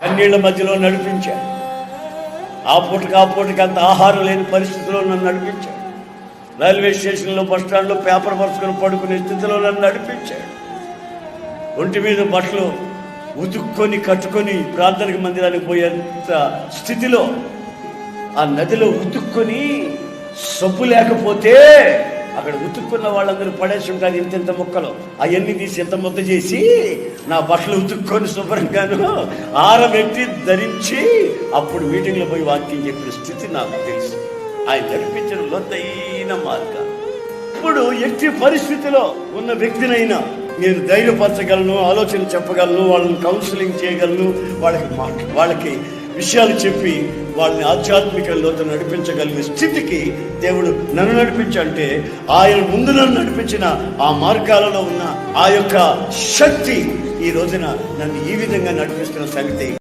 కన్నీళ్ల మధ్యలో నడిపించాడు. ఆ పూటకి అంత ఆహారం లేని పరిస్థితిలో నన్ను నడిపించాడు. రైల్వే స్టేషన్లో, బస్ స్టాండ్లో పేపర్ పరుచుకొని పడుకునే స్థితిలో నన్ను నడిపించాడు. ఒంటి మీద బట్టలు ఉతుక్కొని కట్టుకొని ప్రార్థన మందిరానికి పోయేంత స్థితిలో ఆ నదిలో ఉతుక్కొని సబ్బు లేకపోతే అక్కడ ఉతుక్కున్న వాళ్ళందరూ పడేసి ఉంటారు ఇంత మొక్కలు, అవన్నీ తీసి ఎంత ముద్ద చేసి నా బట్టలు ఉతుక్కొని శుభ్రంగాను ఆరబెట్టి ధరించి అప్పుడు మీటింగ్లో పోయి వాక్యం చెప్పిన స్థితి నాకు తెలుసు. ఆయన నడిపించిన లోతైన మార్గం. ఇప్పుడు ఎట్టి పరిస్థితిలో ఉన్న వ్యక్తినైనా నేను ధైర్యపరచగలను, ఆలోచన చెప్పగలను, వాళ్ళని కౌన్సిలింగ్ చేయగలను, వాళ్ళకి విషయాలు చెప్పి వాళ్ళని ఆధ్యాత్మిక లోతు నడిపించగలిగే స్థితికి దేవుడు నన్ను నడిపించంటే ఆయన ముందు నన్ను నడిపించిన ఆ మార్గాలలో ఉన్న ఆ యొక్క శక్తి ఈ రోజున నన్ను ఈ విధంగా నడిపిస్తున్న సంగతి